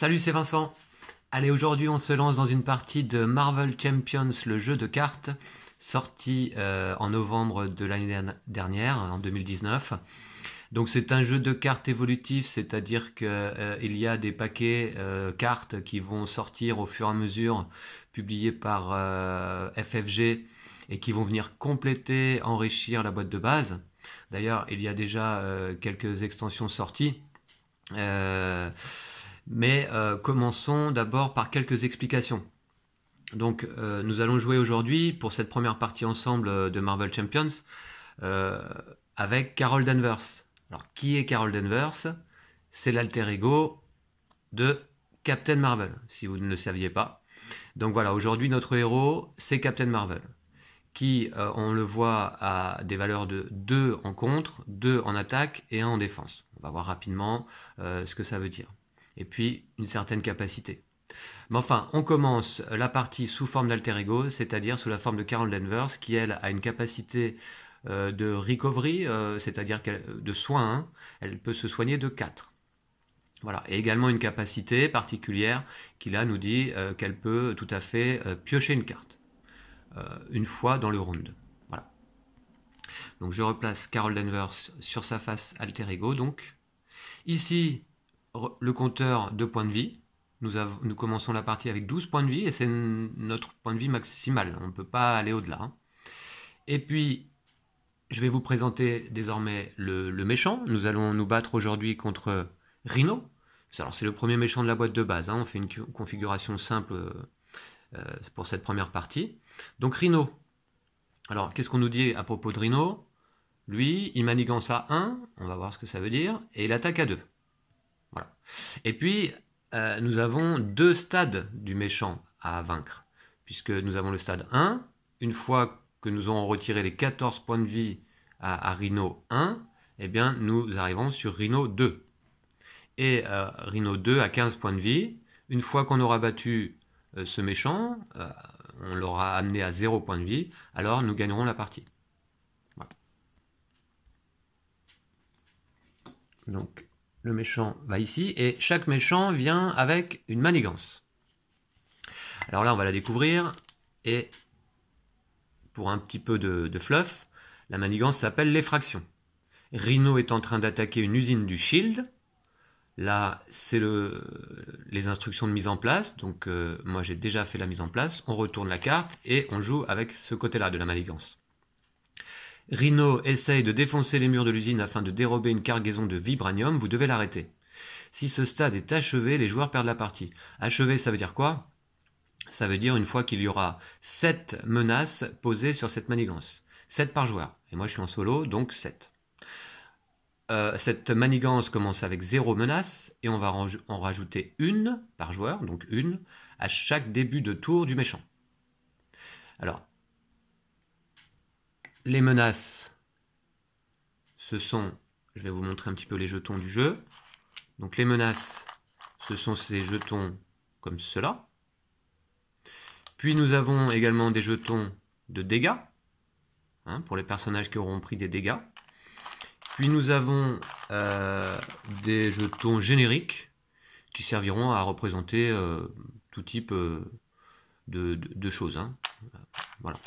Salut, c'est Vincent. Allez, aujourd'hui on se lance dans une partie de Marvel Champions, le jeu de cartes, sorti en novembre de l'année dernière, en 2019. Donc c'est un jeu de cartes évolutif, c'est-à-dire qu'il y a des paquets cartes qui vont sortir au fur et à mesure, publiés par FFG, et qui vont venir compléter, enrichir la boîte de base. D'ailleurs, il y a déjà quelques extensions sorties. Commençons d'abord par quelques explications. Donc, nous allons jouer aujourd'hui pour cette première partie ensemble de Marvel Champions avec Carol Danvers. Alors, qui est Carol Danvers? C'est l'alter ego de Captain Marvel, si vous ne le saviez pas. Donc voilà, aujourd'hui notre héros, c'est Captain Marvel, qui, on le voit, a des valeurs de 2 en contre, 2 en attaque et 1 en défense. On va voir rapidement ce que ça veut dire. Et puis, une certaine capacité. Mais enfin, on commence la partie sous forme d'alter ego, c'est-à-dire sous la forme de Carol Danvers, qui, elle, a une capacité de recovery, c'est-à-dire de soins. Hein, elle peut se soigner de 4. Voilà. Et également une capacité particulière qui, là, nous dit qu'elle peut tout à fait piocher une carte. Une fois dans le round. Voilà. Donc je replace Carol Danvers sur sa face alter ego. Donc ici, le compteur de points de vie. Nous commençons la partie avec 12 points de vie et c'est notre point de vie maximal. On ne peut pas aller au-delà. Hein. Et puis, je vais vous présenter désormais le méchant. Nous allons nous battre aujourd'hui contre Rhino. Alors c'est le premier méchant de la boîte de base. Hein. On fait une configuration simple pour cette première partie. Donc Rhino. Alors qu'est-ce qu'on nous dit à propos de Rhino? Lui, il manigance à 1, on va voir ce que ça veut dire, et il attaque à 2. Voilà. Et puis, nous avons 2 stades du méchant à vaincre, puisque nous avons le stade 1, une fois que nous aurons retiré les 14 points de vie à Rhino 1, eh bien, nous arrivons sur Rhino 2. Et Rhino 2 a 15 points de vie. Une fois qu'on aura battu ce méchant, on l'aura amené à 0 point de vie, alors nous gagnerons la partie. Voilà. Donc, le méchant va ici, et chaque méchant vient avec une manigance. Alors là, on va la découvrir, et pour un petit peu de fluff, la manigance s'appelle l'effraction. Rhino est en train d'attaquer une usine du Shield. Là, c'est les instructions de mise en place. Donc, moi, j'ai déjà fait la mise en place. On retourne la carte et on joue avec ce côté-là de la manigance. Rhino essaye de défoncer les murs de l'usine afin de dérober une cargaison de vibranium. Vous devez l'arrêter. Si ce stade est achevé, les joueurs perdent la partie. Achevé, ça veut dire quoi? Ça veut dire une fois qu'il y aura 7 menaces posées sur cette manigance. 7 par joueur. Et moi, je suis en solo, donc 7. Cette manigance commence avec 0 menace et on va en rajouter une par joueur, donc une, à chaque début de tour du méchant. Alors, les menaces, ce sont, je vais vous montrer un petit peu les jetons du jeu. Donc les menaces, ce sont ces jetons comme cela. Puis nous avons également des jetons de dégâts, hein, pour les personnages qui auront pris des dégâts. Puis nous avons des jetons génériques qui serviront à représenter tout type de choses. Hein. Voilà.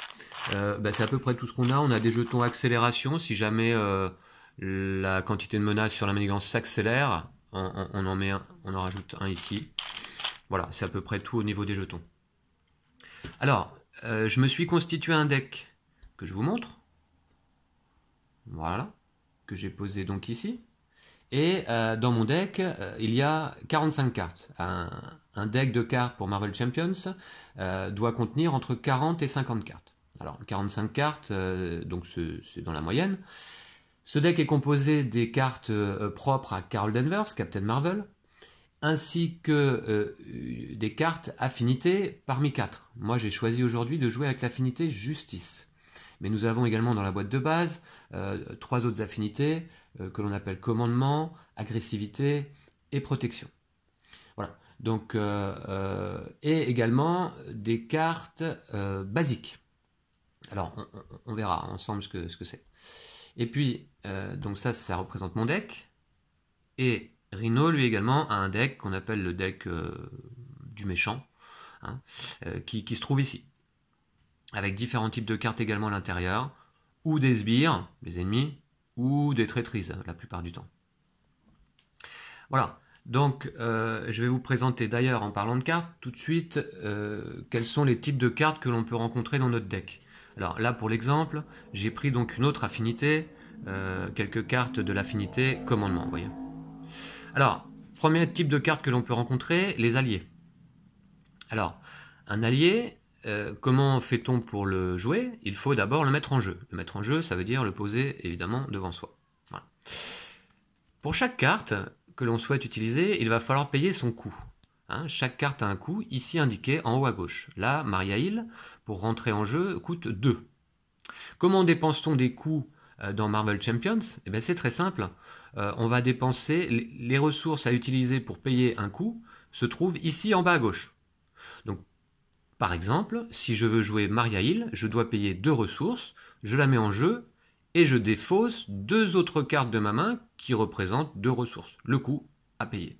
C'est à peu près tout ce qu'on a. On a des jetons accélération. Si jamais la quantité de menaces sur la manigance s'accélère, on en rajoute un ici. Voilà, c'est à peu près tout au niveau des jetons. Alors, je me suis constitué un deck que je vous montre. Voilà. Que j'ai posé donc ici. Et dans mon deck, il y a 45 cartes. Un deck de cartes pour Marvel Champions doit contenir entre 40 et 50 cartes. Alors 45 cartes, donc c'est dans la moyenne. Ce deck est composé des cartes propres à Carol Danvers, Captain Marvel, ainsi que des cartes affinités parmi 4. Moi j'ai choisi aujourd'hui de jouer avec l'affinité Justice. Mais nous avons également dans la boîte de base 3 autres affinités que l'on appelle commandement, agressivité et protection. Voilà. Donc, et également des cartes basiques. Alors, on verra ensemble ce que c'est. Et puis, donc ça représente mon deck. Et Rhino, lui également, a un deck qu'on appelle le deck du méchant, hein, qui se trouve ici, avec différents types de cartes également à l'intérieur, ou des sbires, les ennemis, ou des traîtrises, la plupart du temps. Voilà, donc je vais vous présenter d'ailleurs, en parlant de cartes, tout de suite, quels sont les types de cartes que l'on peut rencontrer dans notre deck. Alors là, pour l'exemple, j'ai pris donc une autre affinité, quelques cartes de l'affinité commandement, vous voyez. Alors, premier type de carte que l'on peut rencontrer, les alliés. Alors, un allié, comment fait-on pour le jouer? Il faut d'abord le mettre en jeu. Le mettre en jeu, ça veut dire le poser évidemment devant soi. Voilà. Pour chaque carte que l'on souhaite utiliser, il va falloir payer son coût. Hein, chaque carte a un coût, ici indiqué en haut à gauche. Là, Maria Hill, pour rentrer en jeu, coûte 2. Comment dépense-t-on des coûts dans Marvel Champions? Eh bien, c'est très simple. On va dépenser les ressources à utiliser pour payer un coût se trouvent ici en bas à gauche. Donc, par exemple, si je veux jouer Maria Hill, je dois payer 2 ressources, je la mets en jeu et je défausse 2 autres cartes de ma main qui représentent 2 ressources. Le coût à payer.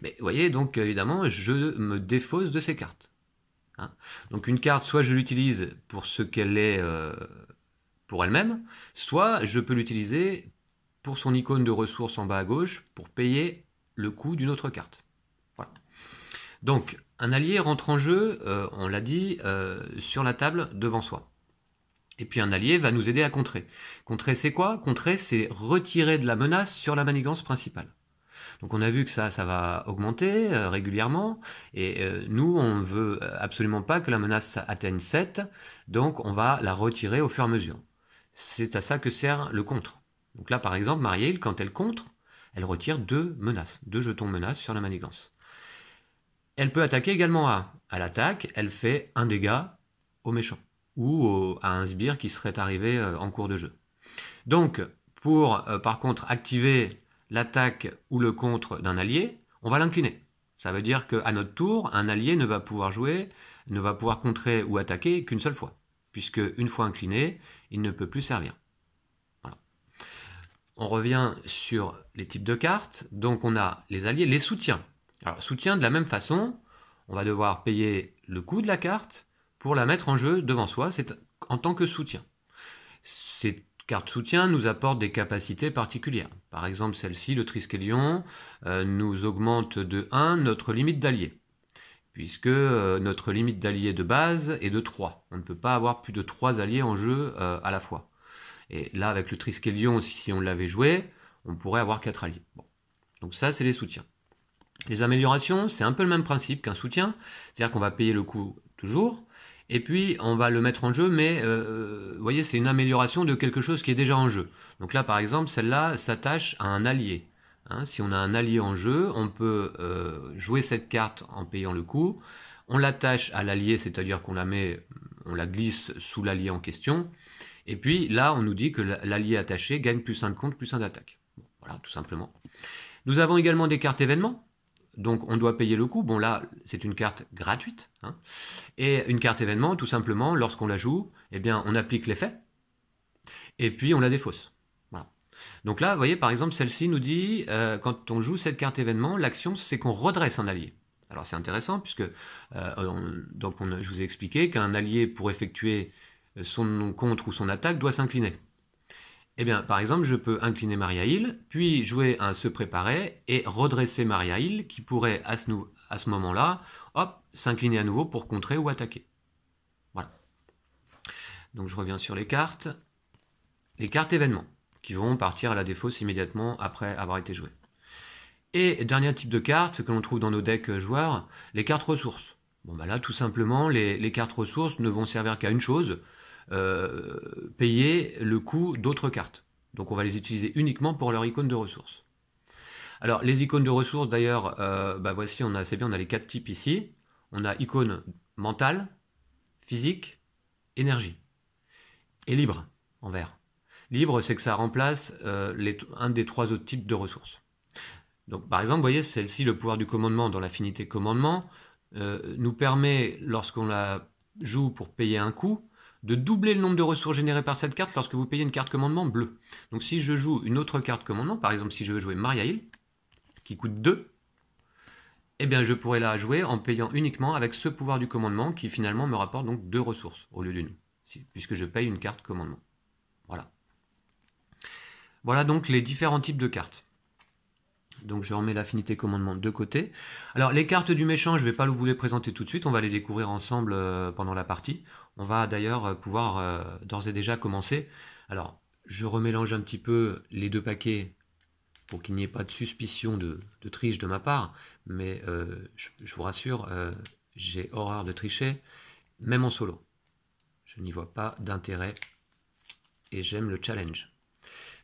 Mais vous voyez, donc évidemment, je me défausse de ces cartes. Hein, donc une carte, soit je l'utilise pour ce qu'elle est pour elle-même, soit je peux l'utiliser pour son icône de ressources en bas à gauche pour payer le coût d'une autre carte. Voilà. Donc, un allié rentre en jeu, on l'a dit, sur la table devant soi. Et puis un allié va nous aider à contrer. Contrer, c'est quoi? Contrer, c'est retirer de la menace sur la manigance principale. Donc on a vu que ça va augmenter régulièrement, et nous, on ne veut absolument pas que la menace atteigne 7, donc on va la retirer au fur et à mesure. C'est à ça que sert le contre. Donc là, par exemple, Maria Hill, quand elle contre, elle retire 2 menaces, 2 jetons menaces sur la manigance. Elle peut attaquer également à l'attaque, elle fait un dégât au méchant, ou à un sbire qui serait arrivé en cours de jeu. Donc, pour par contre activer l'attaque ou le contre d'un allié, on va l'incliner. Ça veut dire qu'à notre tour, un allié ne va pouvoir jouer, ne va pouvoir contrer ou attaquer qu'une seule fois, puisque une fois incliné, il ne peut plus servir. Voilà. On revient sur les types de cartes. Donc on a les alliés, les soutiens. Alors soutien, de la même façon, on va devoir payer le coût de la carte pour la mettre en jeu devant soi, c'est en tant que soutien. Ces cartes soutien nous apportent des capacités particulières. Par exemple, celle-ci, le Triskelion, nous augmente de 1 notre limite d'alliés, puisque notre limite d'alliés de base est de 3. On ne peut pas avoir plus de 3 alliés en jeu à la fois. Et là, avec le Triskelion, si on l'avait joué, on pourrait avoir 4 alliés. Bon. Donc ça, c'est les soutiens. Les améliorations, c'est un peu le même principe qu'un soutien, c'est-à-dire qu'on va payer le coût toujours, et puis on va le mettre en jeu, mais vous voyez, c'est une amélioration de quelque chose qui est déjà en jeu. Donc là, par exemple, celle-là s'attache à un allié. Hein, si on a un allié en jeu, on peut jouer cette carte en payant le coût, on l'attache à l'allié, c'est-à-dire qu'on la glisse sous l'allié en question, et puis là, on nous dit que l'allié attaché gagne +1 de contre, +1 d'attaque. Bon, voilà, tout simplement. Nous avons également des cartes événements. Donc on doit payer le coût. Bon là, c'est une carte gratuite. Hein. Et une carte événement, tout simplement, lorsqu'on la joue, eh bien, on applique l'effet. Et puis on la défausse. Voilà. Donc là, vous voyez, par exemple, celle-ci nous dit, quand on joue cette carte événement, l'action, c'est qu'on redresse un allié. Alors c'est intéressant, puisque je vous ai expliqué qu'un allié, pour effectuer son contre ou son attaque, doit s'incliner. Eh bien, par exemple, je peux incliner Maria Hill, puis jouer un se préparer et redresser Maria Hill qui pourrait à ce moment-là, hop, s'incliner à nouveau pour contrer ou attaquer. Voilà. Donc je reviens sur les cartes. Les cartes événements qui vont partir à la défausse immédiatement après avoir été jouées. Et dernier type de cartes que l'on trouve dans nos decks joueurs, les cartes ressources. Bon bah là, tout simplement, les cartes ressources ne vont servir qu'à une chose, payer le coût d'autres cartes. Donc on va les utiliser uniquement pour leur icône de ressources. Alors les icônes de ressources d'ailleurs, voici, c'est bien, on a les 4 types ici. On a icône mentale, physique, énergie. Et libre, en vert. Libre, c'est que ça remplace un des 3 autres types de ressources. Donc par exemple, vous voyez, celle-ci, le pouvoir du commandement dans l'affinité commandement, nous permet, lorsqu'on la joue pour payer un coût, de doubler le nombre de ressources générées par cette carte lorsque vous payez une carte commandement bleue. Donc si je joue une autre carte commandement, par exemple si je veux jouer Maria Hill, qui coûte 2, eh bien je pourrais la jouer en payant uniquement avec ce pouvoir du commandement qui finalement me rapporte donc 2 ressources au lieu d'une, puisque je paye une carte commandement. Voilà. Voilà donc les différents types de cartes. Donc je remets l'affinité commandement de côté. Alors les cartes du méchant, je ne vais pas vous les présenter tout de suite, on va les découvrir ensemble pendant la partie. On va d'ailleurs pouvoir d'ores et déjà commencer. Alors je remélange un petit peu les deux paquets pour qu'il n'y ait pas de suspicion de triche de ma part, mais je vous rassure, j'ai horreur de tricher, même en solo. Je n'y vois pas d'intérêt et j'aime le challenge.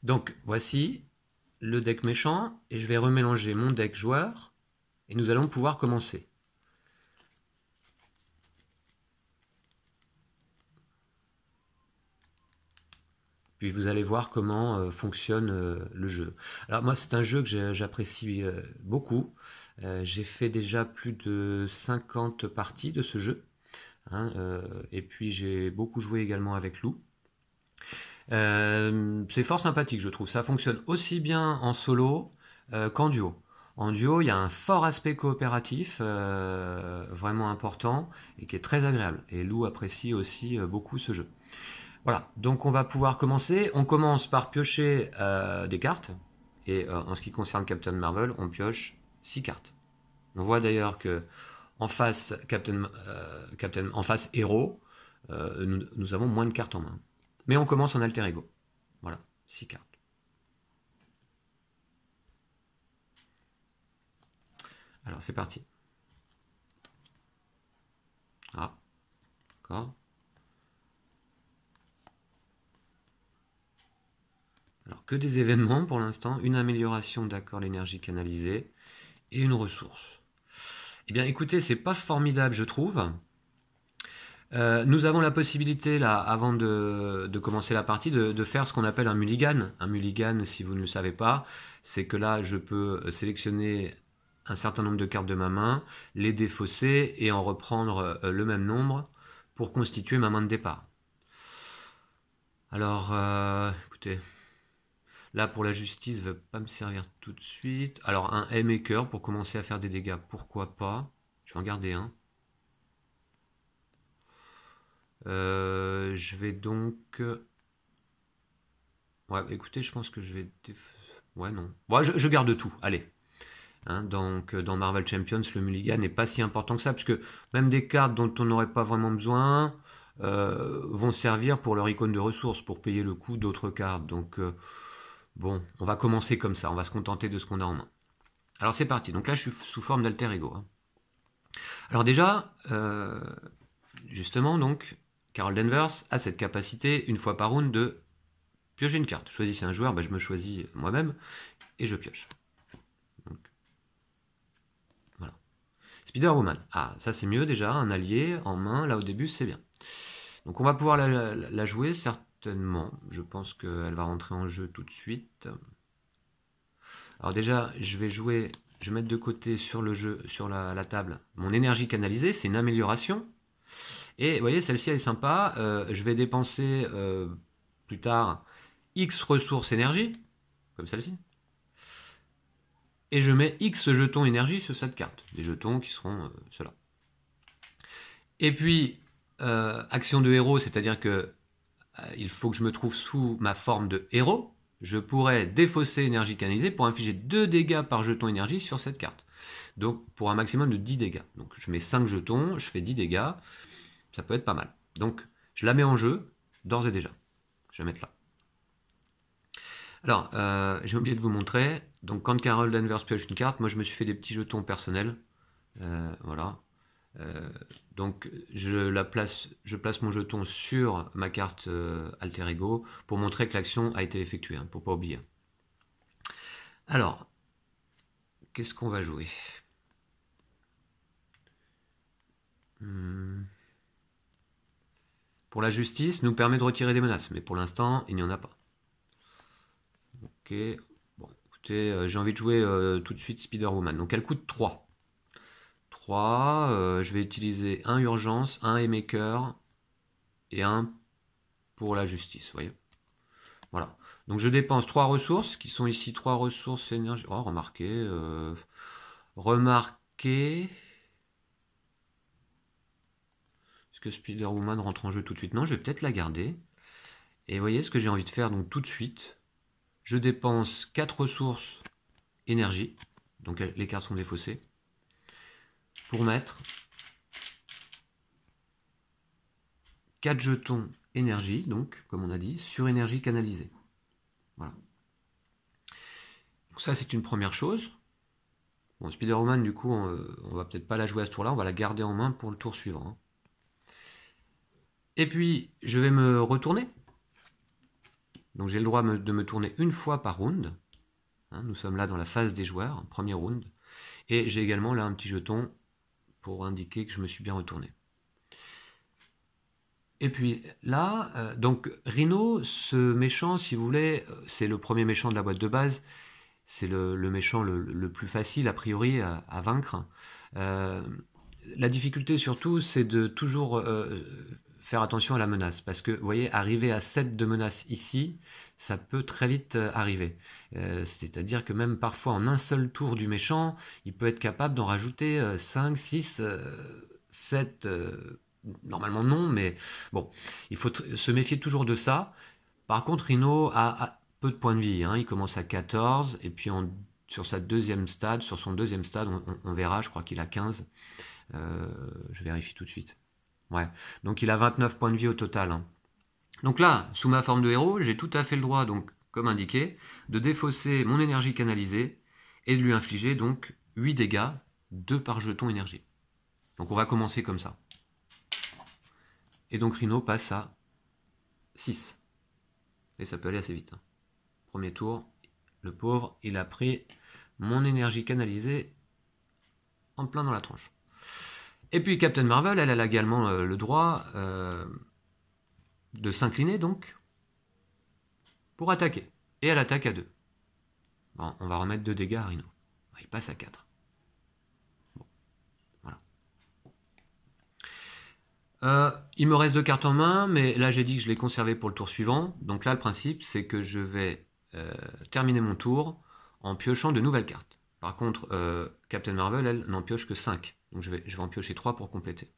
Donc voici le deck méchant et je vais remélanger mon deck joueur et nous allons pouvoir commencer. Puis vous allez voir comment fonctionne le jeu. Alors moi c'est un jeu que j'apprécie beaucoup. J'ai fait déjà plus de 50 parties de ce jeu. Hein, et puis j'ai beaucoup joué également avec Lou. C'est fort sympathique je trouve. Ça fonctionne aussi bien en solo qu'en duo. En duo, il y a un fort aspect coopératif vraiment important et qui est très agréable. Et Lou apprécie aussi beaucoup ce jeu. Voilà, donc on va pouvoir commencer. On commence par piocher des cartes. Et en ce qui concerne Captain Marvel, on pioche 6 cartes. On voit d'ailleurs que en face en face héros, nous avons moins de cartes en main. Mais on commence en alter ego. Voilà, 6 cartes. Alors c'est parti. Ah, d'accord. Alors que des événements pour l'instant, une amélioration d'accord l'énergie canalisée et une ressource. Eh bien écoutez, c'est pas formidable je trouve. Nous avons la possibilité là, avant de commencer la partie, de faire ce qu'on appelle un mulligan. Un mulligan, si vous ne le savez pas, c'est que là je peux sélectionner un certain nombre de cartes de ma main, les défausser et en reprendre le même nombre pour constituer ma main de départ. Alors, écoutez, là pour la justice, ne va pas me servir tout de suite. Alors un haymaker pour commencer à faire des dégâts, pourquoi pas. Je vais en garder un. Je vais donc... Ouais, écoutez, je pense que je vais... Ouais, non. Bon, je garde tout, allez. Hein, donc, dans Marvel Champions, le mulligan n'est pas si important que ça, puisque même des cartes dont on n'aurait pas vraiment besoin vont servir pour leur icône de ressources, pour payer le coût d'autres cartes. Donc, bon, on va commencer comme ça, on va se contenter de ce qu'on a en main. Alors c'est parti, donc là je suis sous forme d'alter ego. Hein. Alors déjà, justement, donc, Carol Danvers a cette capacité, une fois par round, de piocher une carte. Choisissez un joueur, ben, je me choisis moi-même, et je pioche. Donc, voilà. Spider-Woman. Ah, ça c'est mieux déjà, un allié en main, là au début c'est bien. Donc on va pouvoir la jouer certainement. Je pense qu'elle va rentrer en jeu tout de suite. Alors déjà, je vais mettre de côté sur le jeu, sur la table, mon énergie canalisée, c'est une amélioration. Et vous voyez, celle-ci elle est sympa. Je vais dépenser plus tard X ressources énergie, comme celle-ci. Et je mets X jetons énergie sur cette carte. Des jetons qui seront ceux-là. Et puis, action de héros, c'est-à-dire que il faut que je me trouve sous ma forme de héros. Je pourrais défausser énergie canalisée pour infliger 2 dégâts par jeton énergie sur cette carte. Donc pour un maximum de 10 dégâts. Donc je mets 5 jetons, je fais 10 dégâts. Ça peut être pas mal. Donc je la mets en jeu d'ores et déjà. Je vais mettre là. Alors, j'ai oublié de vous montrer. Donc quand Carol Danvers pioche une carte, moi je me suis fait des petits jetons personnels. Voilà. Donc je place mon jeton sur ma carte alter ego pour montrer que l'action a été effectuée, hein, pour pas oublier. Alors, qu'est-ce qu'on va jouer? Pour la justice, nous permet de retirer des menaces, mais pour l'instant, il n'y en a pas. Ok, bon, écoutez, j'ai envie de jouer tout de suite Spider-Woman. Donc elle coûte 3. 3, je vais utiliser un urgence, un haymaker et un pour la justice, vous voyez. Voilà. Donc je dépense 3 ressources, qui sont ici 3 ressources énergie. Oh, remarquez. Remarquez. Est-ce que Spider-Woman rentre en jeu tout de suite? Non, je vais peut-être la garder. Et vous voyez ce que j'ai envie de faire donc tout de suite. Je dépense 4 ressources énergie. Donc les cartes sont défaussées. Pour mettre 4 jetons énergie, donc, comme on a dit, sur énergie canalisée. Voilà. Donc ça, c'est une première chose. Bon, Spider-Woman, du coup, on va peut-être pas la jouer à ce tour-là, on va la garder en main pour le tour suivant. Hein. Et puis, je vais me retourner. Donc j'ai le droit de me tourner une fois par round. Hein, nous sommes là dans la phase des joueurs, premier round. Et j'ai également là un petit jeton pour indiquer que je me suis bien retourné. Et puis là, donc Rhino, ce méchant, si vous voulez, c'est le premier méchant de la boîte de base. C'est le méchant le plus facile, a priori, à vaincre. La difficulté surtout, c'est de toujours faire attention à la menace. Parce que, vous voyez, arriver à 7 de menace ici, ça peut très vite arriver. C'est-à-dire que même parfois, en un seul tour du méchant, il peut être capable d'en rajouter 5, 6, 7... normalement non, mais bon, il faut se méfier toujours de ça. Par contre, Rhino a peu de points de vie. Hein. Il commence à 14, et puis sur son deuxième stade, on verra, je crois qu'il a 15. Je vérifie tout de suite. Ouais, donc il a 29 points de vie au total. Hein. Donc là, sous ma forme de héros, j'ai tout à fait le droit, donc, comme indiqué, de défausser mon énergie canalisée et de lui infliger donc 8 dégâts, 2 par jeton énergie. Donc on va commencer comme ça. Et donc Rhino passe à 6. Et ça peut aller assez vite. Hein. Premier tour, le pauvre, il a pris mon énergie canalisée en plein dans la tronche. Et puis Captain Marvel, elle a également le droit de s'incliner donc pour attaquer. Et elle attaque à 2. Bon, on va remettre 2 dégâts à Rhino. Il passe à 4. Bon, voilà. Il me reste 2 cartes en main, mais là j'ai dit que je les conservais pour le tour suivant. Donc là le principe c'est que je vais terminer mon tour en piochant de nouvelles cartes. Par contre, Captain Marvel, elle, n'en pioche que 5. Donc je vais en piocher 3 pour compléter.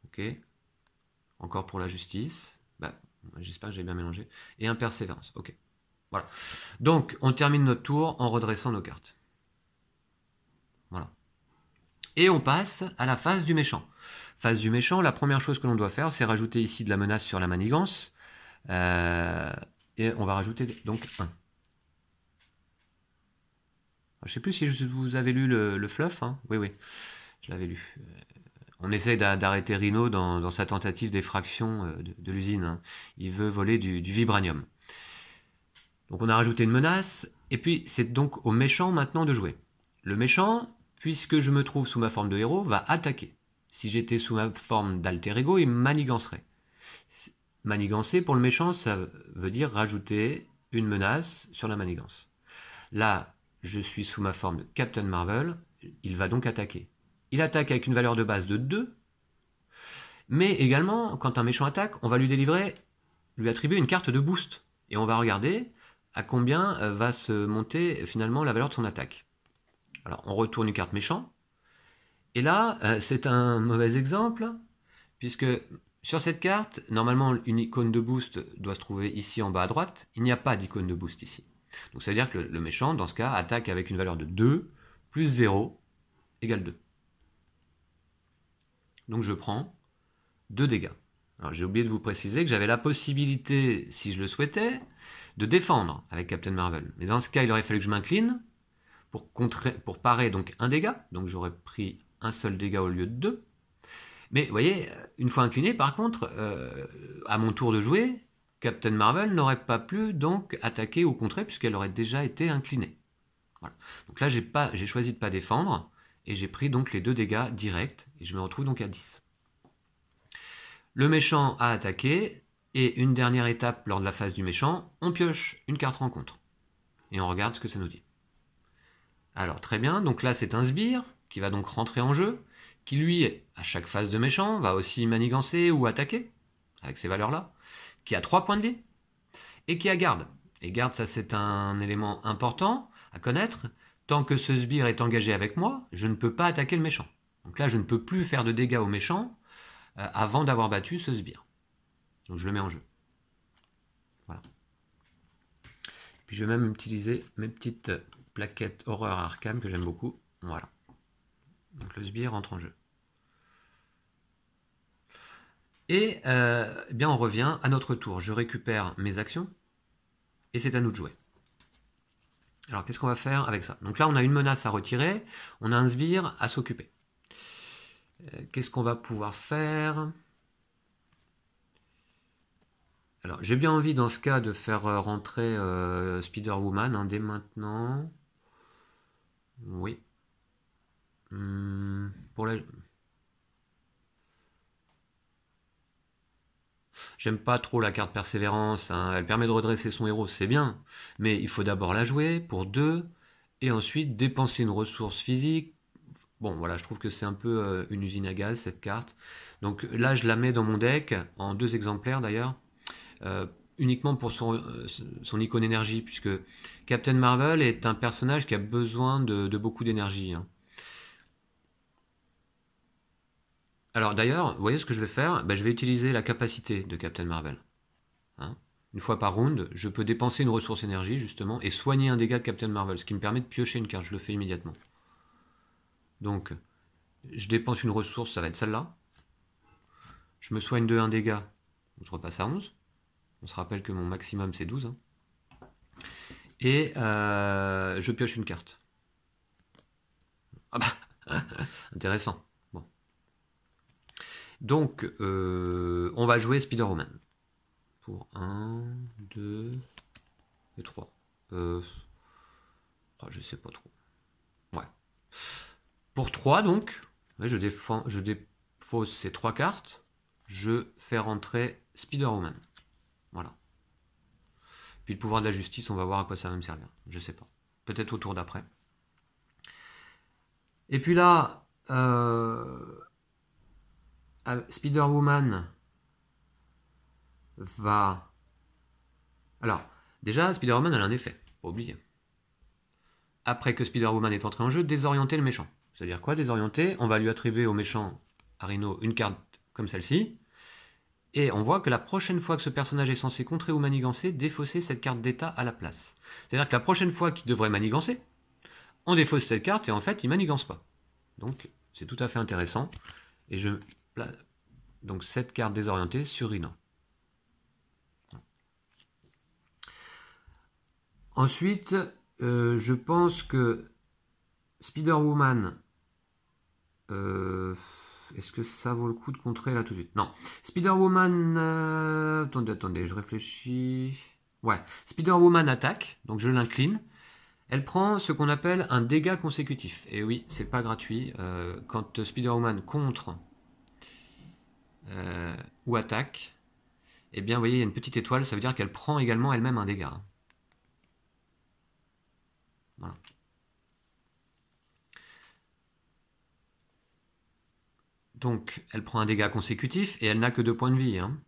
Ok. Encore pour la justice. Bah, j'espère que j'ai bien mélangé. Et un persévérance. Ok. Voilà. Donc, on termine notre tour en redressant nos cartes. Voilà. Et on passe à la phase du méchant. Phase du méchant, la première chose que l'on doit faire, c'est rajouter ici de la menace sur la manigance. Et on va rajouter donc 1. Je ne sais plus si vous avez lu le fluff. Hein. Oui, je l'avais lu. On essaye d'arrêter Rhino dans sa tentative d'effraction de l'usine. Hein. Il veut voler du vibranium. Donc on a rajouté une menace. Et puis c'est donc au méchant maintenant de jouer. Le méchant, puisque je me trouve sous ma forme de héros, va attaquer. Si j'étais sous ma forme d'alter ego, il manigancerait. Manigancer, pour le méchant, ça veut dire rajouter une menace sur la manigance. Là, je suis sous ma forme de Captain Marvel, il va donc attaquer. Il attaque avec une valeur de base de 2, mais également, quand un méchant attaque, on va lui attribuer une carte de boost. Et on va regarder à combien va se monter finalement la valeur de son attaque. Alors, on retourne une carte méchant. Et là, c'est un mauvais exemple, puisque sur cette carte, normalement, une icône de boost doit se trouver ici en bas à droite. Il n'y a pas d'icône de boost ici. Donc ça veut dire que le méchant, dans ce cas, attaque avec une valeur de 2 plus 0 égale 2. Donc je prends 2 dégâts. Alors j'ai oublié de vous préciser que j'avais la possibilité, si je le souhaitais, de défendre avec Captain Marvel. Mais dans ce cas, il aurait fallu que je m'incline pour parer donc 1 dégât. Donc j'aurais pris un seul dégât au lieu de 2. Mais vous voyez, une fois incliné, par contre, à mon tour de jouer, Captain Marvel n'aurait pas pu donc attaquer ou contrer puisqu'elle aurait déjà été inclinée. Voilà. Donc là, j'ai choisi de ne pas défendre et j'ai pris donc les 2 dégâts directs et je me retrouve donc à 10. Le méchant a attaqué et une dernière étape lors de la phase du méchant, on pioche une carte rencontre et on regarde ce que ça nous dit. Alors très bien, donc là c'est un sbire qui va donc rentrer en jeu, qui lui, à chaque phase de méchant, va aussi manigancer ou attaquer. avec ces valeurs-là, qui a 3 points de vie, et qui a garde. Et garde, ça c'est un élément important à connaître. Tant que ce sbire est engagé avec moi, je ne peux pas attaquer le méchant. Donc là, je ne peux plus faire de dégâts au méchant avant d'avoir battu ce sbire. Donc je le mets en jeu. Voilà. Puis je vais même utiliser mes petites plaquettes Horreur Arkham que j'aime beaucoup. Voilà. Donc le sbire entre en jeu. Et eh bien on revient à notre tour. Je récupère mes actions et c'est à nous de jouer. Alors qu'est-ce qu'on va faire avec ça? Donc là on a une menace à retirer, on a un sbire à s'occuper. Qu'est-ce qu'on va pouvoir faire? Alors j'ai bien envie dans ce cas de faire rentrer Spider-Woman hein, dès maintenant. Oui. Pour la... J'aime pas trop la carte Persévérance, hein. Elle permet de redresser son héros, c'est bien, mais il faut d'abord la jouer pour 2, et ensuite dépenser une ressource physique. Bon, voilà, je trouve que c'est un peu une usine à gaz, cette carte. Donc là, je la mets dans mon deck, en 2 exemplaires d'ailleurs, uniquement pour son icône énergie, puisque Captain Marvel est un personnage qui a besoin de beaucoup d'énergie, hein. Alors d'ailleurs, vous voyez ce que je vais faire? Je vais utiliser la capacité de Captain Marvel. Hein, une fois par round, je peux dépenser une ressource énergie justement et soigner un dégât de Captain Marvel, ce qui me permet de piocher une carte, je le fais immédiatement. Donc, je dépense une ressource, ça va être celle-là. Je me soigne de 1 dégât, je repasse à 11. On se rappelle que mon maximum c'est 12. Hein. Et je pioche une carte. Ah bah, intéressant. Bon. Donc, on va jouer Spider-Woman. Pour 1, 2 et 3. Je sais pas trop. Ouais. Pour 3, donc, je défausse ces 3 cartes. Je fais rentrer Spider-Woman. Voilà. Puis le pouvoir de la justice, on va voir à quoi ça va me servir. Je sais pas. Peut-être au tour d'après. Et puis là, Spider-Woman va... Alors, déjà, Spider-Woman, elle a un effet. Pas oublier. Après que Spider-Woman est entré en jeu, désorienter le méchant. C'est-à-dire quoi, désorienter? On va lui attribuer au méchant, à Rhino, une carte comme celle-ci. Et on voit que la prochaine fois que ce personnage est censé contrer ou manigancer, défausser cette carte d'état à la place. C'est-à-dire que la prochaine fois qu'il devrait manigancer, on défausse cette carte et en fait, il manigance pas. Donc, c'est tout à fait intéressant. Et je... Donc, cette carte désorientée sur Rhino. Ensuite, je pense que Spider-Woman... Est-ce que ça vaut le coup de contrer là tout de suite? Non. Spider-Woman... Attendez, je réfléchis... Ouais. Spider-Woman attaque, donc je l'incline. Elle prend ce qu'on appelle un dégât consécutif. Et oui, c'est pas gratuit. Quand Spider-Woman contre ou attaque, eh bien, vous voyez, il y a une petite étoile, ça veut dire qu'elle prend également elle-même un dégât. Voilà. Donc, elle prend un dégât consécutif et elle n'a que 2 points de vie. Hein.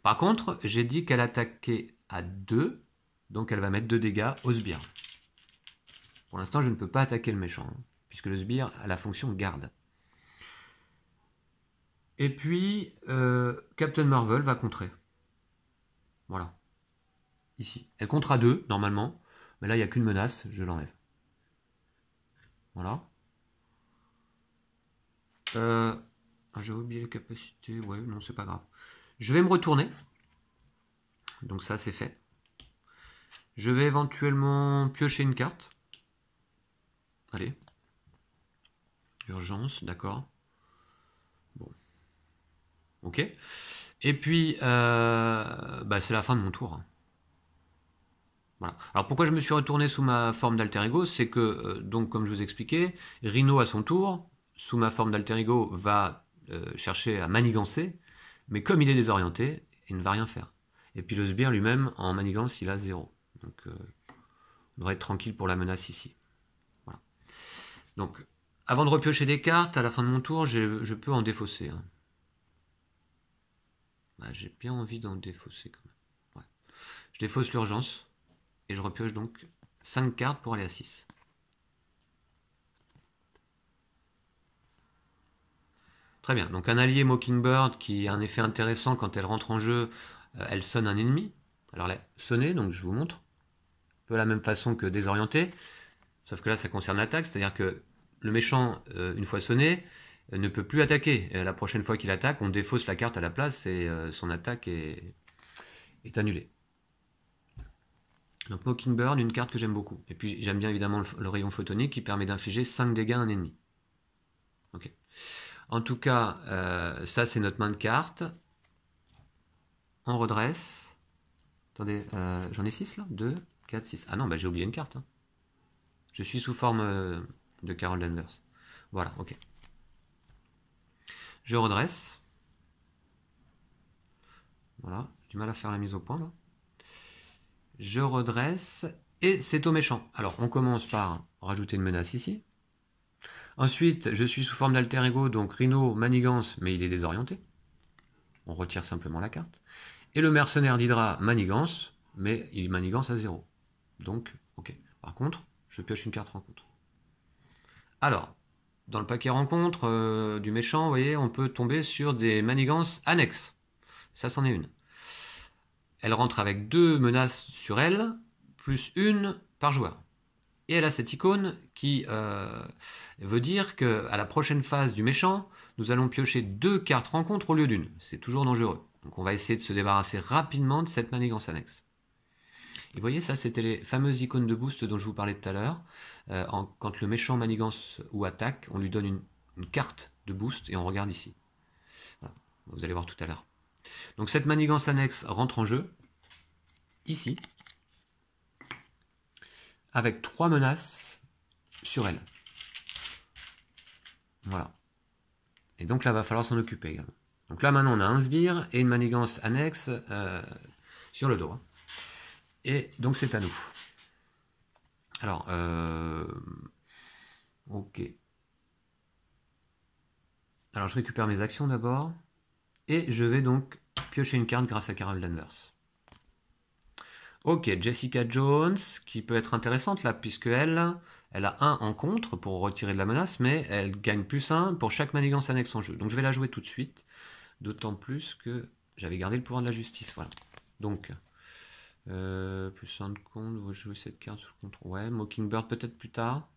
Par contre, j'ai dit qu'elle attaquait à 2, donc elle va mettre 2 dégâts au sbire. Pour l'instant, je ne peux pas attaquer le méchant, hein, puisque le sbire a la fonction garde. Et puis, Captain Marvel va contrer. Voilà. Ici. Elle contre à 2, normalement. Mais là, il n'y a qu'une menace, je l'enlève. Voilà. J'ai oublié les capacités. Ouais, non, c'est pas grave. Je vais me retourner. Donc ça, c'est fait. Je vais éventuellement piocher une carte. Allez. Urgence, d'accord. Bon. Ok. Et puis, c'est la fin de mon tour. Voilà. Alors pourquoi je me suis retourné sous ma forme d'alter ego, c'est que, donc comme je vous expliquais, Rhino à son tour, sous ma forme d'alter ego, va chercher à manigancer, mais comme il est désorienté, il ne va rien faire. Et puis le sbire lui-même, en manigance, il a 0. Donc on devrait être tranquille pour la menace ici. Voilà. Donc, avant de repiocher des cartes, à la fin de mon tour, je peux en défausser. Hein. Bah, j'ai bien envie d'en défausser quand même. Ouais. Je défausse l'urgence. Et je repioche donc 5 cartes pour aller à 6. Très bien. Donc un allié Mockingbird qui a un effet intéressant quand elle rentre en jeu, elle sonne un ennemi. Alors là, sonner, donc je vous montre. Un peu la même façon que désorienter. Sauf que là, ça concerne l'attaque. C'est-à-dire que le méchant, une fois sonné, ne peut plus attaquer. Et la prochaine fois qu'il attaque, on défausse la carte à la place et son attaque est annulée. Donc Mockingbird, une carte que j'aime beaucoup. Et puis j'aime bien évidemment le rayon photonique qui permet d'infliger 5 dégâts à un ennemi. Ok. En tout cas, ça c'est notre main de cartes. On redresse. Attendez, j'en ai 6 là 2, 4, 6. Ah non, bah, j'ai oublié une carte. Hein. Je suis sous forme de Carol Danvers. Voilà, ok. Je redresse. Voilà, j'ai du mal à faire la mise au point là. Je redresse et c'est au méchant. Alors on commence par rajouter une menace ici. Ensuite, je suis sous forme d'alter ego, donc Rhino manigance, mais il est désorienté. On retire simplement la carte. Et le mercenaire d'Hydra manigance, mais il manigance à 0. Donc, ok. Par contre, je pioche une carte rencontre. Alors, dans le paquet rencontre du méchant, vous voyez, on peut tomber sur des manigances annexes. Ça, c'en est une. Elle rentre avec 2 menaces sur elle, plus 1 par joueur. Et elle a cette icône qui veut dire qu'à la prochaine phase du méchant, nous allons piocher 2 cartes rencontre au lieu d'une. C'est toujours dangereux. Donc on va essayer de se débarrasser rapidement de cette manigance annexe. Et vous voyez, ça c'était les fameuses icônes de boost dont je vous parlais tout à l'heure. Quand le méchant manigance ou attaque, on lui donne une carte de boost et on regarde ici. Voilà. Vous allez voir tout à l'heure. Donc cette manigance annexe rentre en jeu, ici, avec 3 menaces sur elle. Voilà. Et donc là, il va falloir s'en occuper également. Donc là, maintenant, on a un sbire et une manigance annexe sur le dos. Hein. Et donc, c'est à nous. Alors, ok. Alors, je récupère mes actions d'abord. Et je vais donc piocher une carte grâce à Carol Danvers. Ok, Jessica Jones, qui peut être intéressante là, puisque elle a 1 en contre pour retirer de la menace, mais elle gagne plus 1 pour chaque manigance annexe en jeu. Donc je vais la jouer tout de suite, d'autant plus que j'avais gardé le pouvoir de la justice. Voilà. Donc, plus 1 de compte, vous jouer cette carte sous contrôle. Ouais, Mockingbird peut-être plus tard.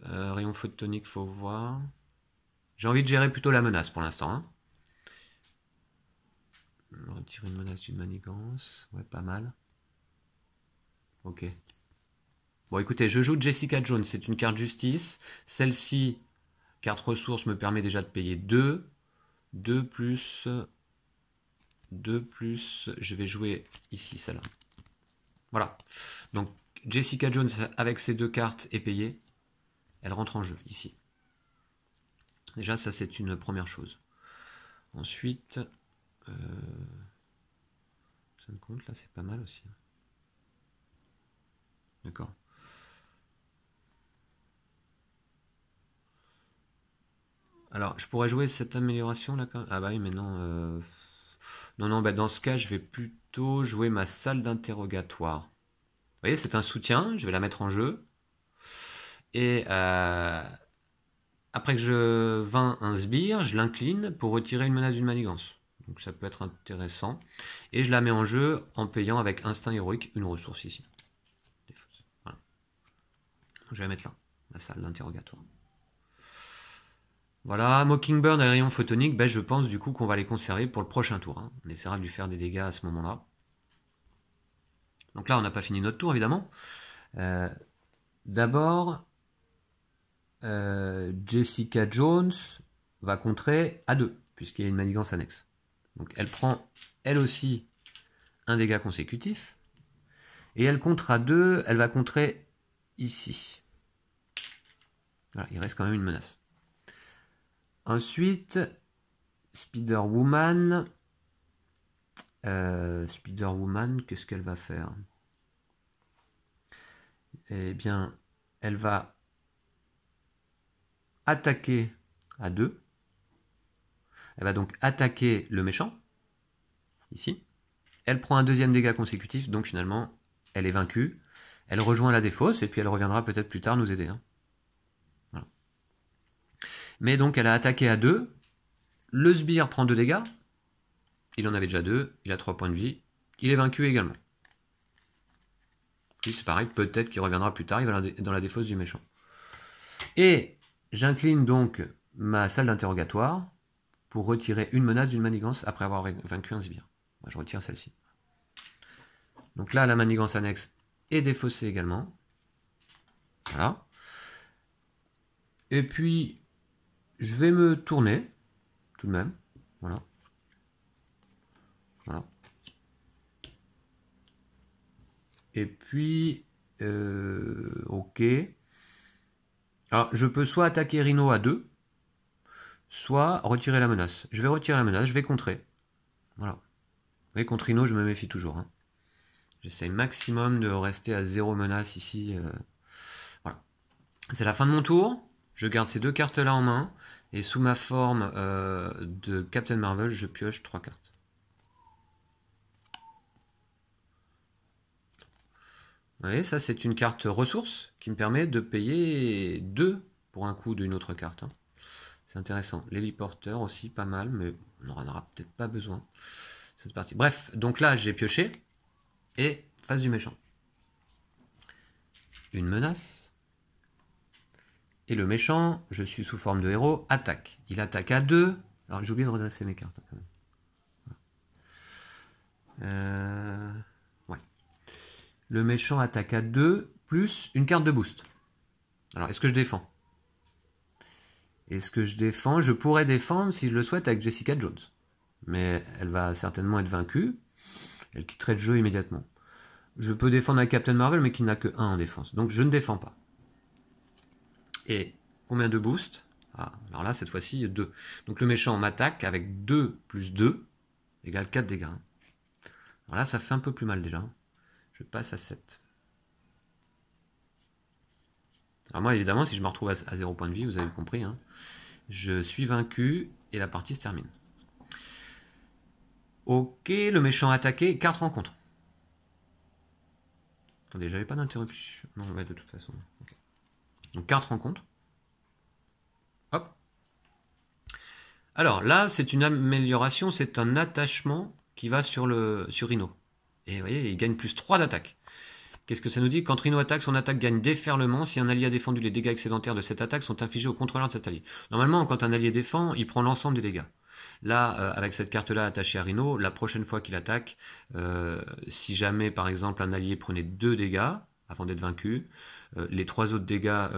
Rayon photonique, faut voir. J'ai envie de gérer plutôt la menace pour l'instant. Hein. Retirer une menace d'une manigance. Ouais, pas mal. Ok. Bon, écoutez, je joue Jessica Jones. C'est une carte justice. Celle-ci, carte ressources, me permet déjà de payer 2. 2 plus... 2 plus... Je vais jouer ici, celle-là. Voilà. Donc, Jessica Jones, avec ces 2 cartes, est payée. Elle rentre en jeu, ici. Déjà, ça, c'est une première chose. Ensuite... ça me compte, là, c'est pas mal aussi. D'accord. Alors, je pourrais jouer cette amélioration là quand même. Ah bah oui, mais non. Non, bah dans ce cas, je vais plutôt jouer ma salle d'interrogatoire. Vous voyez, c'est un soutien, je vais la mettre en jeu. Et après que je vins un sbire, je l'incline pour retirer une menace d'une manigance. Donc ça peut être intéressant. Et je la mets en jeu en payant avec instinct héroïque une ressource ici. Voilà. Je vais la mettre là, la salle d'interrogatoire. Voilà, Mockingbird et rayon photonique, ben je pense du coup qu'on va les conserver pour le prochain tour. Hein. On essaiera de lui faire des dégâts à ce moment-là. Donc là, on n'a pas fini notre tour, évidemment. D'abord, Jessica Jones va contrer à 2, puisqu'il y a une manigance annexe. Donc elle prend, elle aussi, un dégât consécutif. Et elle contre à 2, elle va contrer ici. Voilà, il reste quand même une menace. Ensuite, Spider-Woman. Spider-Woman, qu'est-ce qu'elle va faire? Eh bien, elle va attaquer à 2 Elle va donc attaquer le méchant, ici. Elle prend un deuxième dégât consécutif, donc finalement, elle est vaincue. Elle rejoint la défausse, et puis elle reviendra peut-être plus tard nous aider. Hein. Voilà. Mais donc, elle a attaqué à 2. Le sbire prend 2 dégâts. Il en avait déjà 2. Il a 3 points de vie. Il est vaincu également. Puis c'est pareil, peut-être qu'il reviendra plus tard. Il va dans la défausse du méchant. Et j'incline donc ma salle d'interrogatoire pour retirer une menace d'une manigance après avoir vaincu un sbire. Moi, je retire celle-ci. Donc là, la manigance annexe est défaussée également. Voilà. Et puis, je vais me tourner, tout de même. Voilà. Voilà. Et puis, ok. Alors, je peux soit attaquer Rhino à 2, soit retirer la menace. Je vais retirer la menace, je vais contrer. Voilà. Vous voyez, contre Rhino, je me méfie toujours. Hein. J'essaye maximum de rester à 0 menace ici. Voilà. C'est la fin de mon tour. Je garde ces 2 cartes-là en main. Et sous ma forme de Captain Marvel, je pioche 3 cartes. Vous voyez, ça c'est une carte ressource qui me permet de payer 2 pour un coup d'une autre carte. Hein. C'est intéressant. L'héliporteur aussi, pas mal, mais on n'en aura peut-être pas besoin. Cette partie. Bref, donc là j'ai pioché. Et face du méchant. Une menace. Et le méchant, je suis sous forme de héros, attaque. Il attaque à 2. Alors j'ai oublié de redresser mes cartes quand même. Ouais. Le méchant attaque à 2 plus une carte de boost. Alors est-ce que je défends? Est-ce que je défends? Je pourrais défendre si je le souhaite avec Jessica Jones. Mais elle va certainement être vaincue. Elle quitterait le jeu immédiatement. Je peux défendre avec Captain Marvel, mais qui n'a que 1 en défense. Donc je ne défends pas. Et combien de boost? Ah, alors là, cette fois-ci, 2. Donc le méchant m'attaque avec 2 plus 2 égale 4 dégâts. Alors là, ça fait un peu plus mal déjà. Je passe à 7. Alors moi, évidemment, si je me retrouve à 0 point de vie, vous avez compris, hein, je suis vaincu et la partie se termine. Ok, le méchant attaqué, 4 rencontres. Attendez, j'avais pas d'interruption. Non, ouais, de toute façon. Okay. Donc 4 rencontres. Hop. Alors là, c'est une amélioration, c'est un attachement qui va sur Rhino. Et vous voyez, il gagne plus 3 d'attaque. Qu'est-ce que ça nous dit? Quand Rhino attaque, son attaque gagne déferlement. Si un allié a défendu, les dégâts excédentaires de cette attaque sont infligés au contrôleur de cet allié. Normalement, quand un allié défend, il prend l'ensemble des dégâts. Là, avec cette carte-là attachée à Rhino, la prochaine fois qu'il attaque, si jamais, par exemple, un allié prenait 2 dégâts avant d'être vaincu, les 3 autres dégâts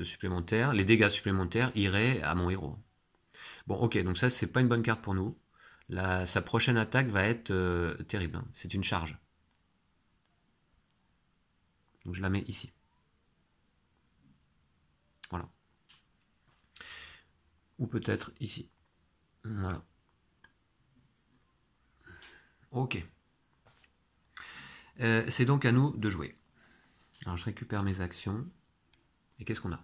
supplémentaires, les dégâts supplémentaires iraient à mon héros. Bon, ok, donc ça, c'est pas une bonne carte pour nous. Sa prochaine attaque va être terrible. Hein. C'est une charge. Donc je la mets ici. Voilà. Ou peut-être ici. Voilà. Ok. C'est donc à nous de jouer. Alors je récupère mes actions. Et qu'est-ce qu'on a?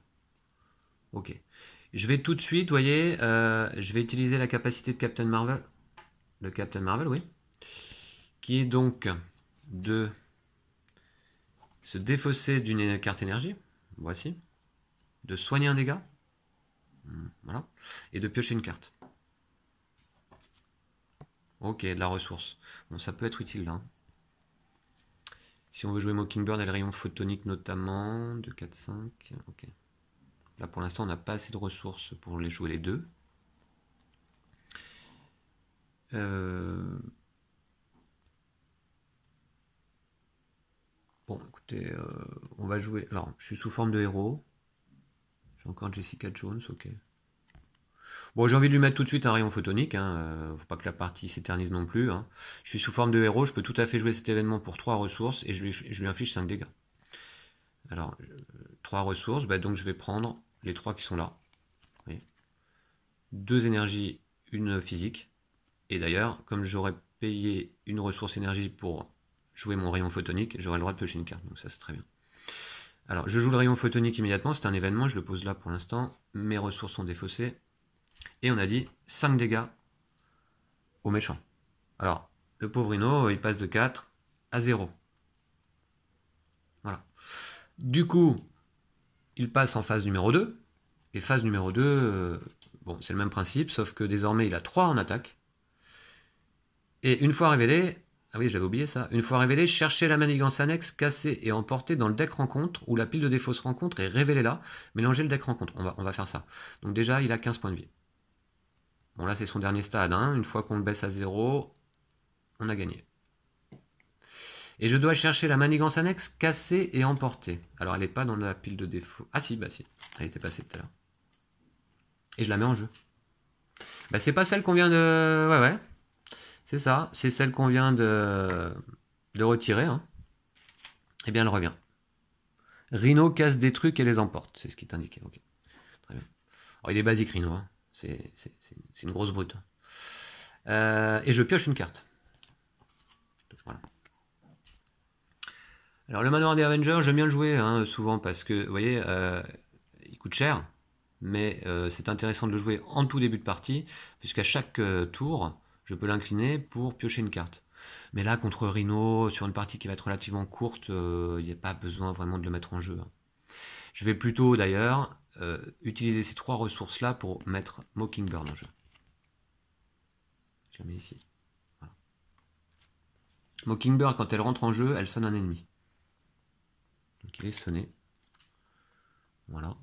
Ok. Je vais tout de suite, vous voyez, je vais utiliser la capacité de Captain Marvel. De Captain Marvel, oui. Qui est donc de se défausser d'une carte énergie. Voici. De soigner un dégât. Voilà. Et de piocher une carte. Ok, de la ressource. Bon, ça peut être utile là. Si on veut jouer Mockingbird et le rayon photonique notamment, de 4-5. Ok. Là pour l'instant on n'a pas assez de ressources pour les jouer les deux. Bon écoutez, on va jouer. Alors je suis sous forme de héros. J'ai encore Jessica Jones, ok. Bon, j'ai envie de lui mettre tout de suite un rayon photonique, hein, faut pas que la partie s'éternise non plus. Hein. Je suis sous forme de héros, je peux tout à fait jouer cet événement pour 3 ressources et je lui inflige 5 dégâts. Alors, 3 ressources, bah, donc je vais prendre les 3 qui sont là. Vous voyez. 2 énergies, une physique. Et d'ailleurs, comme j'aurais payé une ressource énergie pour jouer mon rayon photonique, j'aurai le droit de piocher une carte, donc ça c'est très bien. Alors, je joue le rayon photonique immédiatement, c'est un événement, je le pose là pour l'instant, mes ressources sont défaussées. Et on a dit 5 dégâts au méchant. Alors, le pauvre Rhino, il passe de 4 à 0. Voilà. Du coup, il passe en phase numéro 2. Et phase numéro 2, bon, c'est le même principe, sauf que désormais, il a 3 en attaque. Et une fois révélé, ah oui, j'avais oublié ça, une fois révélé, cherchez la manigance annexe, cassée et emportée dans le deck rencontre, où la pile de défausse rencontre est révélée là, mélangez le deck rencontre. On va faire ça. Donc déjà, il a 15 points de vie. Bon, là, c'est son dernier stade. Hein. Une fois qu'on le baisse à 0, on a gagné. Et je dois chercher la manigance annexe, cassée et emportée. Alors, elle n'est pas dans la pile de défaut. Ah si, bah si. Elle était passée tout à l'heure. Et je la mets en jeu. Bah, c'est pas celle qu'on vient de... Ouais. C'est ça. C'est celle qu'on vient de retirer. Hein. Eh bien, elle revient. Rhino casse des trucs et les emporte. C'est ce qui est indiqué. Ok. Très bien. Alors, il est basique, Rhino. Hein. C'est une grosse brute. Et je pioche une carte. Voilà. Alors le manoir des Avengers, j'aime bien le jouer hein, souvent parce que, vous voyez, il coûte cher, mais c'est intéressant de le jouer en tout début de partie, puisqu'à chaque tour, je peux l'incliner pour piocher une carte. Mais là, contre Rhino, sur une partie qui va être relativement courte, il n'y a pas besoin vraiment de le mettre en jeu. Hein. Je vais plutôt, d'ailleurs, utiliser ces 3 ressources-là pour mettre Mockingbird en jeu. Je la mets ici. Voilà. Mockingbird, quand elle rentre en jeu, elle sonne un ennemi. Donc il est sonné. Voilà.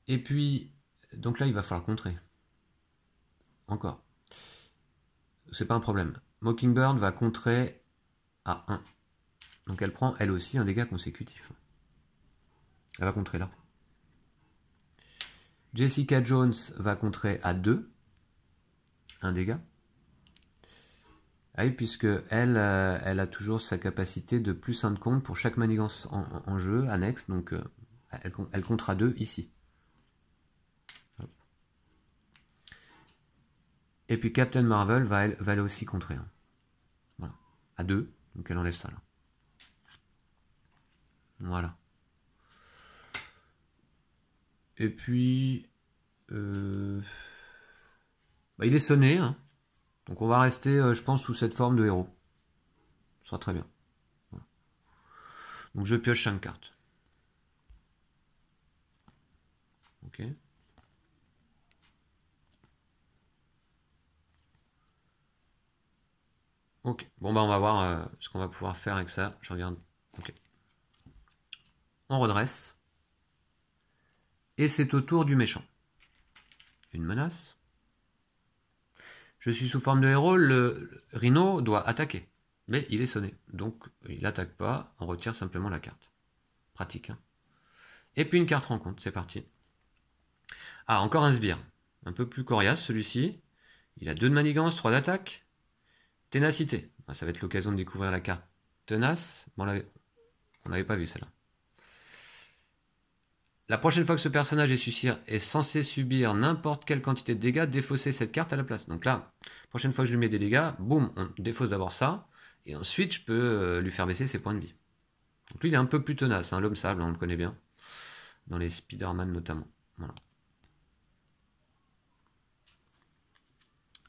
Et puis, donc là, il va falloir contrer. Encore. C'est pas un problème. Mockingbird va contrer à 1. Donc elle prend, elle aussi, un dégât consécutif. Elle va contrer là. Jessica Jones va contrer à 2. Un dégât. Ah oui, puisque elle a toujours sa capacité de plus 1 de compte pour chaque manigance en jeu, annexe. Donc elle comptera 2 ici. Et puis Captain Marvel va elle aussi contrer. Hein. Voilà. À 2. Donc elle enlève ça là. Voilà. Et puis... bah, il est sonné. Hein. Donc on va rester, je pense, sous cette forme de héros. Ce sera très bien. Voilà. Donc je pioche 5 cartes. Ok. Ok. Bon bah on va voir ce qu'on va pouvoir faire avec ça. Je regarde. Ok. On redresse. Et c'est au tour du méchant. Une menace. Je suis sous forme de héros, le Rhino doit attaquer. Mais il est sonné. Donc il n'attaque pas, on retire simplement la carte. Pratique. Hein. Et puis une carte rencontre, c'est parti. Ah, encore un sbire. Un peu plus coriace celui-ci. Il a 2 de manigance, 3 d'attaque. Ténacité. Ah, ça va être l'occasion de découvrir la carte tenace. Bon, on n'avait pas vu celle-là. La prochaine fois que ce personnage est censé subir n'importe quelle quantité de dégâts, défausser cette carte à la place. Donc là, prochaine fois que je lui mets des dégâts, boum, on défausse d'abord ça, et ensuite je peux lui faire baisser ses points de vie. Donc lui, il est un peu plus tenace, hein, l'homme sable, on le connaît bien, dans les Spider-Man notamment. Voilà.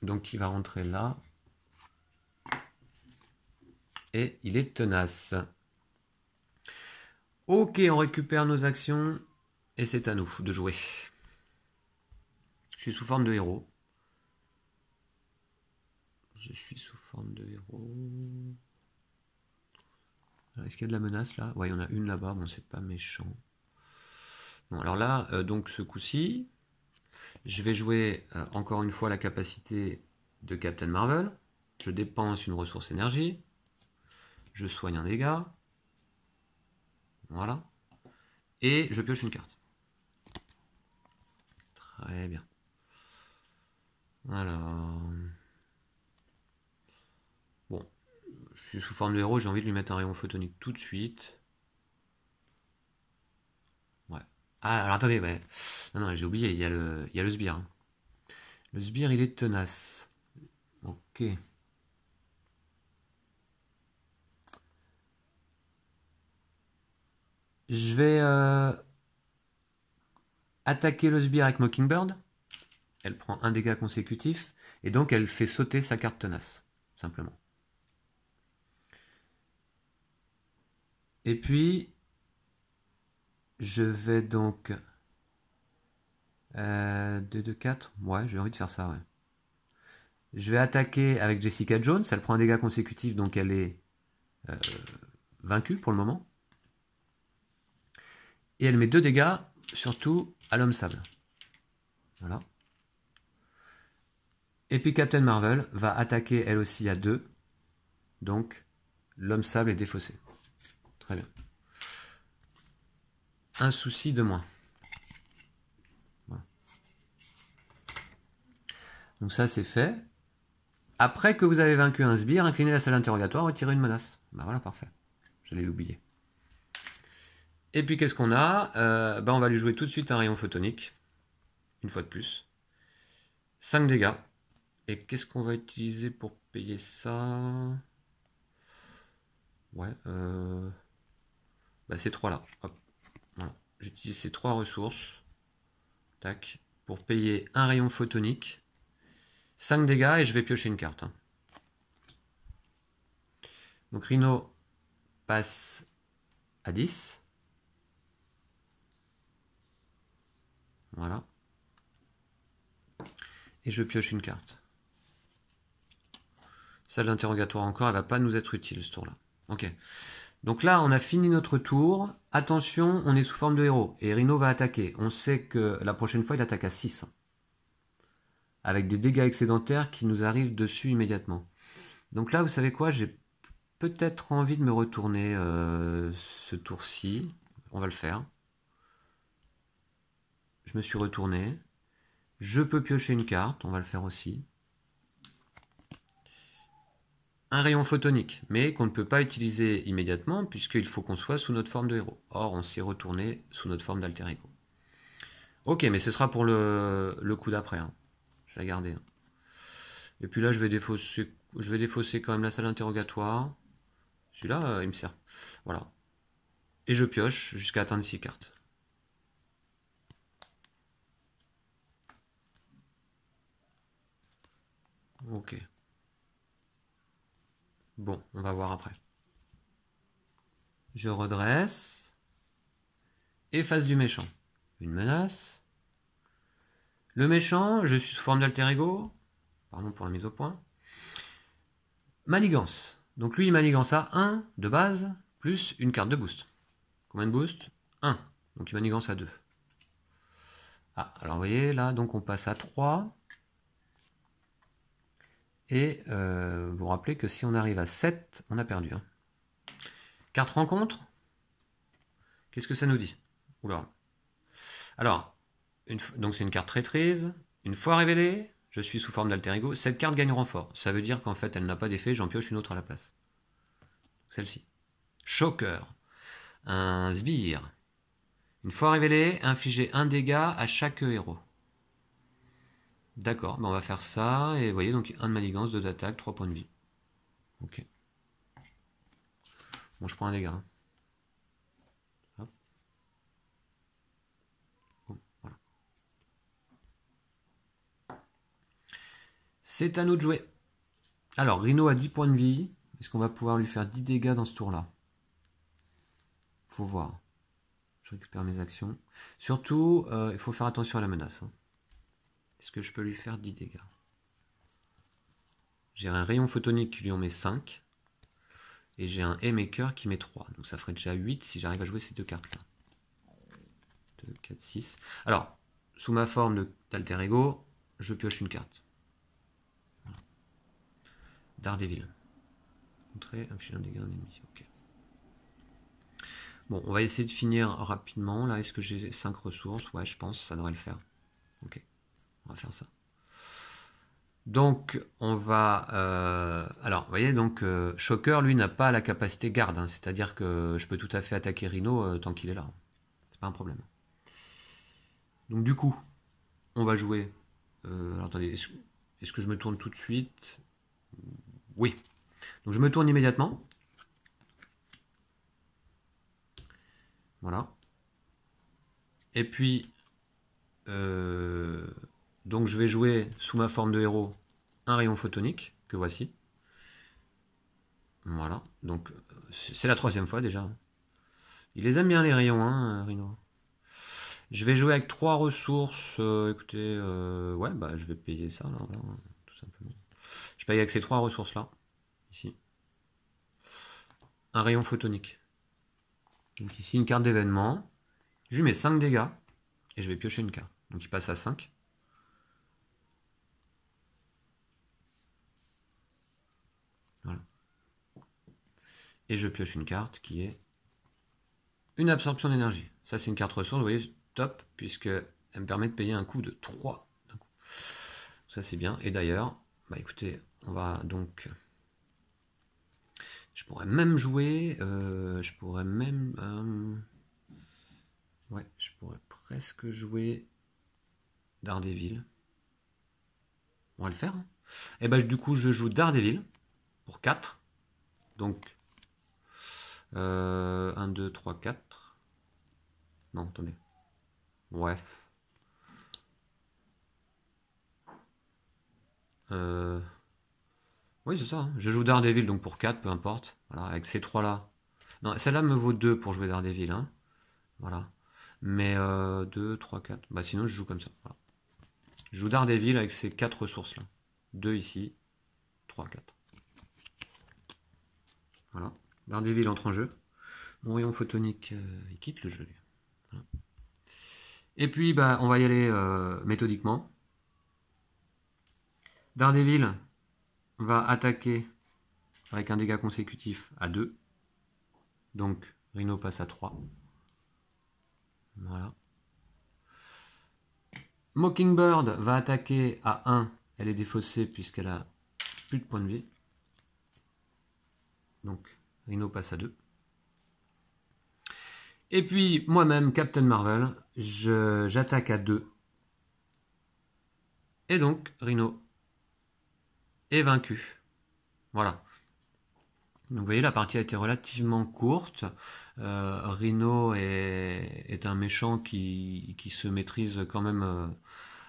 Donc il va rentrer là, et il est tenace. Ok, on récupère nos actions, et c'est à nous de jouer. Je suis sous forme de héros. Je suis sous forme de héros. Est-ce qu'il y a de la menace là? Ouais, il y en a une là-bas, bon, c'est pas méchant. Bon, alors là, donc ce coup-ci, je vais jouer encore une fois la capacité de Captain Marvel. Je dépense une ressource énergie. Je soigne un dégât. Voilà. Et je pioche une carte. Très bien. Alors... Bon. Je suis sous forme de héros, j'ai envie de lui mettre un rayon photonique tout de suite. Ouais. Ah, alors attendez, ouais. Non, j'ai oublié, il y a le sbire. Hein. Le sbire, il est tenace. Ok. Je vais attaquer le sbire avec Mockingbird. Elle prend un dégât consécutif. Et donc, elle fait sauter sa carte tenace. Simplement. Et puis, je vais donc... 2, 2, 4. Ouais, j'ai envie de faire ça, ouais. Je vais attaquer avec Jessica Jones. Elle prend un dégât consécutif, donc elle est vaincue pour le moment. Et elle met 2 dégâts, surtout à l'homme sable. Voilà. Et puis Captain Marvel va attaquer elle aussi à 2. Donc, l'homme sable est défaussé. Très bien. Un souci de moins. Voilà. Donc ça, c'est fait. Après que vous avez vaincu un sbire, inclinez la salle d'interrogatoire, retirez une menace. Ben voilà, parfait. J'allais l'oublier. Et puis qu'est-ce qu'on a? On va lui jouer tout de suite un rayon photonique. Une fois de plus. 5 dégâts. Et qu'est-ce qu'on va utiliser pour payer ça? Ouais. Ces 3-là. Hop. Voilà. J'utilise ces 3 ressources. Tac. Pour payer un rayon photonique. 5 dégâts et je vais piocher une carte. Donc Rhino passe à 10. Voilà. Et je pioche une carte. Salle d'interrogatoire encore, elle va pas nous être utile ce tour-là. Ok. Donc là, on a fini notre tour. Attention, on est sous forme de héros. Et Rhino va attaquer. On sait que la prochaine fois, il attaque à 6. Avec des dégâts excédentaires qui nous arrivent dessus immédiatement. Donc là, vous savez quoi? J'ai peut-être envie de me retourner ce tour-ci. On va le faire. Je me suis retourné. Je peux piocher une carte. On va le faire aussi. Un rayon photonique, mais qu'on ne peut pas utiliser immédiatement puisqu'il faut qu'on soit sous notre forme de héros. Or, on s'est retourné sous notre forme d'alter ego. Ok, mais ce sera pour le coup d'après. Hein. Je vais la garder. Hein. Et puis là, je vais défausser quand même la salle d'interrogatoire. Celui-là, il me sert. Voilà. Et je pioche jusqu'à atteindre 6 cartes. Ok. Bon, on va voir après. Je redresse. Et face du méchant. Une menace. Le méchant, je suis sous forme d'alter ego. Pardon pour la mise au point. Manigance. Donc lui, il manigance à 1 de base, plus une carte de boost. Combien de boost? 1. Donc il manigance à 2. Ah, alors vous voyez, là, donc on passe à 3. Et vous vous rappelez que si on arrive à 7, on a perdu. Hein. Carte rencontre. Qu'est-ce que ça nous dit? Oula. Alors, donc c'est une carte traîtrise. Une fois révélée, je suis sous forme d'alter ego. Cette carte gagne renfort. Ça veut dire qu'en fait, elle n'a pas d'effet. J'en pioche une autre à la place. Celle-ci. Shocker. Un sbire. Une fois révélé, infligez un dégât à chaque héros. D'accord, on va faire ça. Et vous voyez, donc 1 de manigance, 2 d'attaque, 3 points de vie. Ok. Bon, je prends un dégât. Hop. Bon, voilà. C'est à nous de jouer. Alors, Rhino a 10 points de vie. Est-ce qu'on va pouvoir lui faire 10 dégâts dans ce tour-là? Faut voir. Je récupère mes actions. Surtout, il faut faire attention à la menace. Hein. Est-ce que je peux lui faire 10 dégâts? J'ai un rayon photonique qui lui en met 5. Et j'ai un Haymaker qui met 3. Donc ça ferait déjà 8 si j'arrive à jouer ces deux cartes-là. 2, 4, 6. Alors, sous ma forme d'alter ego, je pioche une carte. Voilà. Daredevil. Contrer, infliger un dégât à un ennemi. Ok. Bon, on va essayer de finir rapidement. Là, est-ce que j'ai 5 ressources? Ouais, je pense, ça devrait le faire. Ok, on va faire ça. Donc, on va... alors, vous voyez, donc, Shocker, lui, n'a pas la capacité garde. Hein, c'est-à-dire que je peux tout à fait attaquer Rhino tant qu'il est là. C'est pas un problème. Donc, du coup, on va jouer... alors, attendez, est-ce que je me tourne tout de suite? Oui. Donc, je me tourne immédiatement. Voilà. Et puis, Donc je vais jouer sous ma forme de héros un rayon photonique, que voici. Voilà, donc c'est la 3e fois déjà. Il les aime bien les rayons, hein, Rhino. Je vais jouer avec 3 ressources. Écoutez, ouais, bah je vais payer ça, là, tout simplement. Je paye avec ces 3 ressources-là, ici. Un rayon photonique. Donc ici, une carte d'événement. Je lui mets 5 dégâts, et je vais piocher une carte. Donc il passe à 5. Voilà. Et je pioche une carte qui est une absorption d'énergie. Ça, c'est une carte ressource, vous voyez, top, puisqu'elle me permet de payer un coût de 3 d'un coup. Ça, c'est bien. Et d'ailleurs, bah écoutez, on va donc... Je pourrais même jouer... je pourrais même... ouais, je pourrais presque jouer Daredevil. On va le faire. Et bah du coup, je joue Daredevil pour 4. Donc... 1, 2, 3, 4. Non, attendez. Bref. Oui, c'est ça. Hein. Je joue Daredevil, donc pour 4, peu importe. Voilà, avec ces 3-là. Non, celle-là me vaut 2 pour jouer Daredevil. Hein. Voilà. Mais 2, 3, 4. Bah sinon, je joue comme ça. Voilà. Je joue Daredevil avec ces 4 ressources-là. 2 ici. 3, 4. Voilà. Daredevil entre en jeu. Mon rayon photonique, il quitte le jeu. Voilà. Et puis, bah, on va y aller méthodiquement. Daredevil va attaquer avec un dégât consécutif à 2. Donc, Rhino passe à 3. Voilà. Mockingbird va attaquer à 1. Elle est défaussée puisqu'elle a plus de points de vie. Donc, Rhino passe à 2. Et puis, moi-même, Captain Marvel, j'attaque à 2. Et donc, Rhino est vaincu. Voilà. Donc, vous voyez, la partie a été relativement courte. Rhino est un méchant qui se maîtrise quand même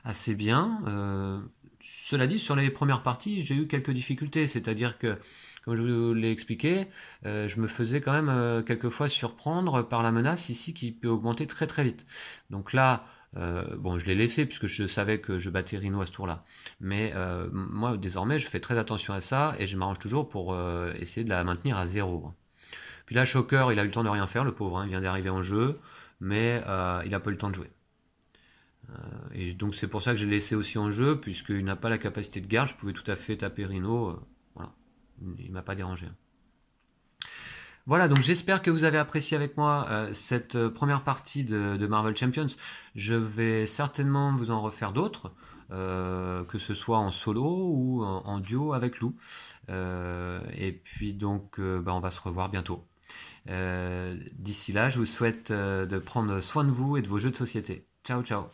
assez bien. Cela dit, sur les premières parties, j'ai eu quelques difficultés. C'est-à-dire que, comme je vous l'ai expliqué, je me faisais quand même quelquefois surprendre par la menace ici qui peut augmenter très très vite. Donc là, bon, je l'ai laissé puisque je savais que je battais Rhino à ce tour-là. Mais moi, désormais, je fais très attention à ça et je m'arrange toujours pour essayer de la maintenir à 0. Puis là, Shocker, il a eu le temps de rien faire, le pauvre, hein, il vient d'arriver en jeu, mais il n'a pas eu le temps de jouer. Et donc c'est pour ça que j'ai laissé aussi en jeu, puisqu'il n'a pas la capacité de garde, je pouvais tout à fait taper Rhino, voilà, il m'a pas dérangé. Voilà, donc j'espère que vous avez apprécié avec moi cette première partie de Marvel Champions. Je vais certainement vous en refaire d'autres, que ce soit en solo ou en duo avec Lou. Et puis donc bah, on va se revoir bientôt. D'ici là, je vous souhaite de prendre soin de vous et de vos jeux de société. Ciao, ciao.